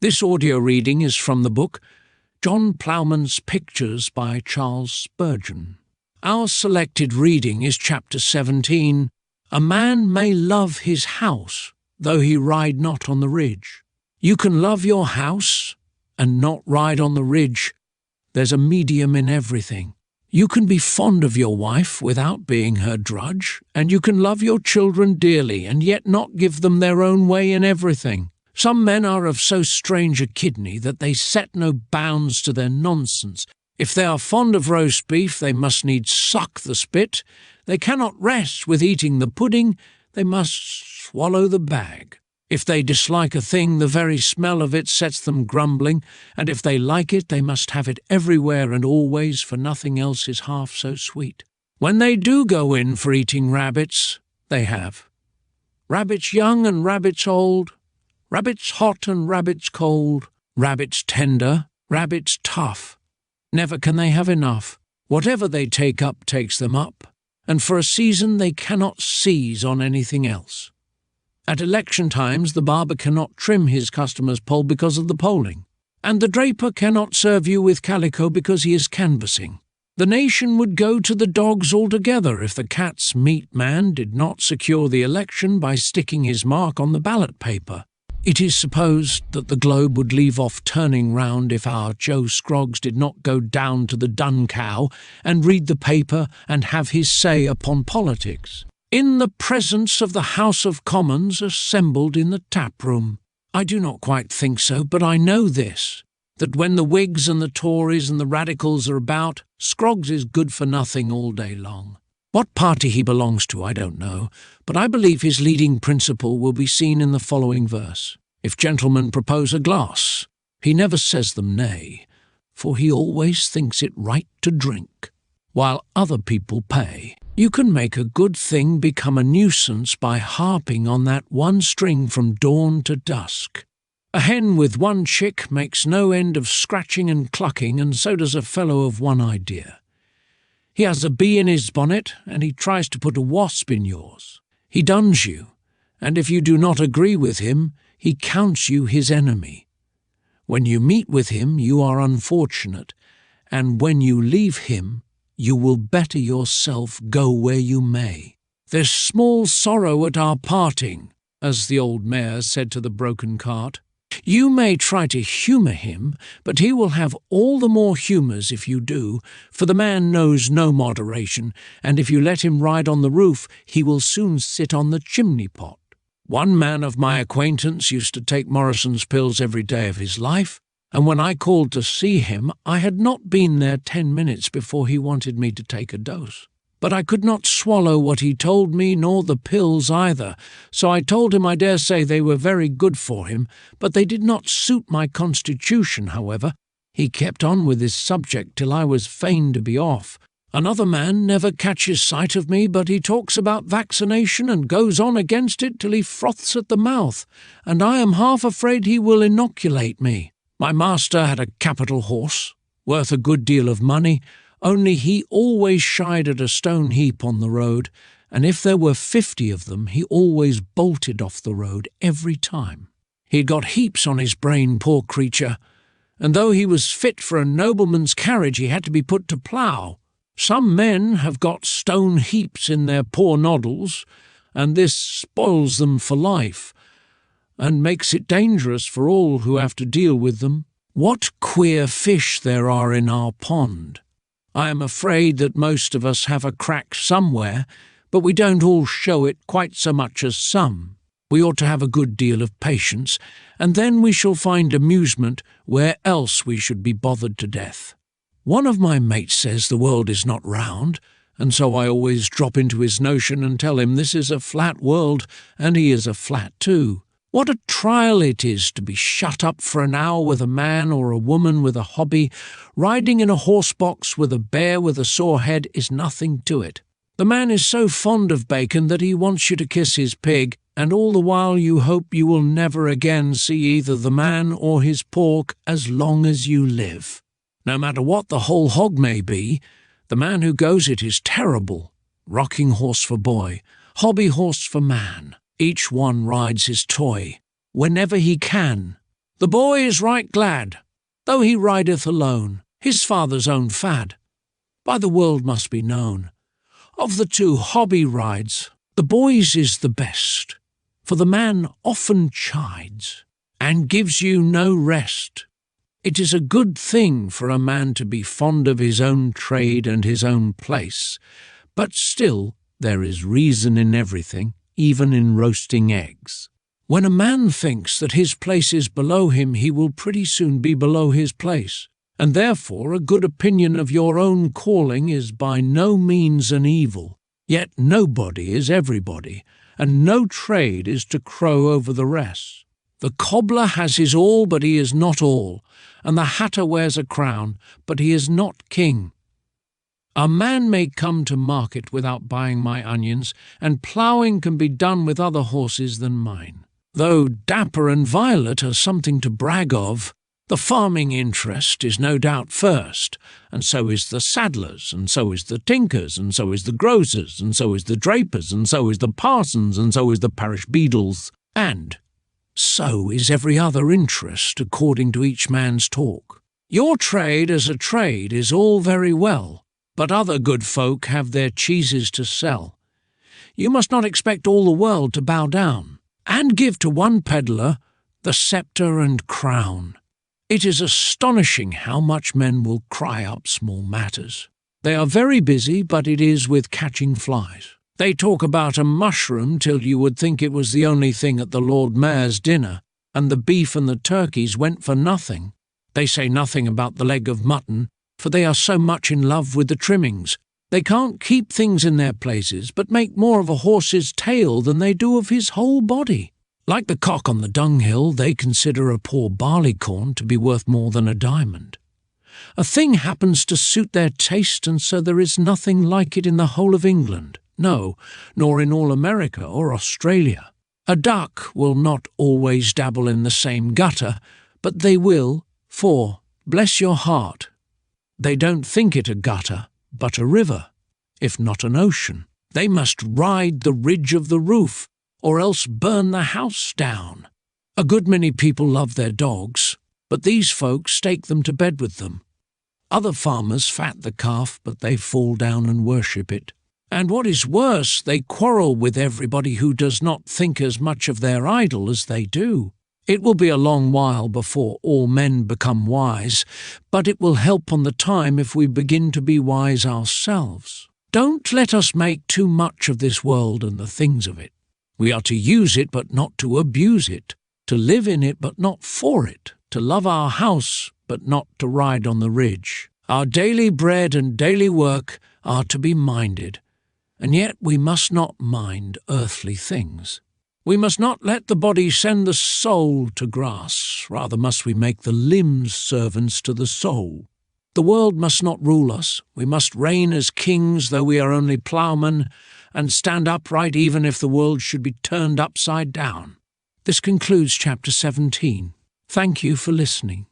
This audio reading is from the book John Ploughman's Pictures by Charles Spurgeon. Our selected reading is chapter 17, A man may love his house, though he ride not on the ridge. You can love your house and not ride on the ridge. There's a medium in everything. You can be fond of your wife without being her drudge, and you can love your children dearly and yet not give them their own way in everything. Some men are of so strange a kidney that they set no bounds to their nonsense. If they are fond of roast beef, they must needs suck the spit. They cannot rest with eating the pudding, they must swallow the bag. If they dislike a thing, the very smell of it sets them grumbling, and if they like it, they must have it everywhere and always, for nothing else is half so sweet. When they do go in for eating rabbits, they have rabbits young and rabbits old, rabbits hot and rabbits cold, rabbits tender, rabbits tough. Never can they have enough. Whatever they take up takes them up, and for a season they cannot seize on anything else. At election times the barber cannot trim his customer's poll because of the polling, and the draper cannot serve you with calico because he is canvassing. The nation would go to the dogs altogether if the cat's meat man did not secure the election by sticking his mark on the ballot paper. It is supposed that the globe would leave off turning round if our Joe Scroggs did not go down to the dun cow and read the paper and have his say upon politics, in the presence of the House of Commons assembled in the tap-room. I do not quite think so, but I know this, that when the Whigs and the Tories and the Radicals are about, Scroggs is good for nothing all day long. What party he belongs to I don't know, but I believe his leading principle will be seen in the following verse. If gentlemen propose a glass, he never says them nay, for he always thinks it right to drink, while other people pay. You can make a good thing become a nuisance by harping on that one string from dawn to dusk. A hen with one chick makes no end of scratching and clucking, and so does a fellow of one idea. He has a bee in his bonnet, and he tries to put a wasp in yours. He duns you, and if you do not agree with him, he counts you his enemy. When you meet with him, you are unfortunate, and when you leave him, you will better yourself go where you may. There's small sorrow at our parting, as the old mare said to the broken cart. You may try to humour him, but he will have all the more humours if you do, for the man knows no moderation, and if you let him ride on the roof, he will soon sit on the chimney-pot. One man of my acquaintance used to take Morrison's pills every day of his life, and when I called to see him, I had not been there 10 minutes before he wanted me to take a dose. But I could not swallow what he told me, nor the pills either, so I told him I dare say they were very good for him, but they did not suit my constitution, however. He kept on with his subject till I was fain to be off. Another man never catches sight of me, but he talks about vaccination and goes on against it till he froths at the mouth, and I am half afraid he will inoculate me. My master had a capital horse, worth a good deal of money, only he always shied at a stone heap on the road, and if there were 50 of them, he always bolted off the road every time. He'd got heaps on his brain, poor creature, and though he was fit for a nobleman's carriage, he had to be put to plough. Some men have got stone heaps in their poor noddles, and this spoils them for life, and makes it dangerous for all who have to deal with them. What queer fish there are in our pond! I am afraid that most of us have a crack somewhere, but we don't all show it quite so much as some. We ought to have a good deal of patience, and then we shall find amusement where else we should be bothered to death. One of my mates says the world is not round, and so I always drop into his notion and tell him this is a flat world, and he is a flat too. What a trial it is to be shut up for an hour with a man or a woman with a hobby. Riding in a horse-box with a bear with a sore head is nothing to it. The man is so fond of bacon that he wants you to kiss his pig, and all the while you hope you will never again see either the man or his pork as long as you live. No matter what the whole hog may be, the man who goes it is terrible. Rocking horse for boy, hobby horse for man. Each one rides his toy, whenever he can, The boy is right glad, though he rideth alone, his father's own fad. By the world must be known. Of the two hobby rides, the boy's is the best, for the man often chides, and gives you no rest. It is a good thing for a man to be fond of his own trade and his own place, but still there is reason in everything, even in roasting eggs. When a man thinks that his place is below him, he will pretty soon be below his place, and therefore a good opinion of your own calling is by no means an evil. Yet nobody is everybody, and no trade is to crow over the rest. The cobbler has his all, but he is not all, and the hatter wears a crown, but he is not king. A man may come to market without buying my onions, and ploughing can be done with other horses than mine. Though Dapper and Violet are something to brag of, the farming interest is no doubt first, and so is the saddler's, and so is the tinker's, and so is the grocer's, and so is the draper's, and so is the parson's, and so is the parish beadle's, and so is every other interest according to each man's talk. Your trade as a trade is all very well, but other good folk have their cheeses to sell. You must not expect all the world to bow down, and give to one pedlar the sceptre and crown. It is astonishing how much men will cry up small matters. They are very busy, but it is with catching flies. They talk about a mushroom till you would think it was the only thing at the Lord Mayor's dinner, and the beef and the turkeys went for nothing. They say nothing about the leg of mutton, for they are so much in love with the trimmings. They can't keep things in their places, but make more of a horse's tail than they do of his whole body. Like the cock on the dunghill, they consider a poor barleycorn to be worth more than a diamond. A thing happens to suit their taste, and so there is nothing like it in the whole of England. No, nor in all America or Australia. A duck will not always dabble in the same gutter, but they will, for, bless your heart, they don't think it a gutter, but a river, if not an ocean. They must ride the ridge of the roof, or else burn the house down. A good many people love their dogs, but these folks take them to bed with them. Other farmers fat the calf, but they fall down and worship it. And what is worse, they quarrel with everybody who does not think as much of their idol as they do. It will be a long while before all men become wise, but it will help on the time if we begin to be wise ourselves. Don't let us make too much of this world and the things of it. We are to use it, but not to abuse it, to live in it, but not for it, to love our house, but not to ride on the ridge. Our daily bread and daily work are to be minded, and yet we must not mind earthly things. We must not let the body send the soul to grass, rather must we make the limbs servants to the soul. The world must not rule us. We must reign as kings, though we are only ploughmen, and stand upright even if the world should be turned upside down. This concludes chapter 17. Thank you for listening.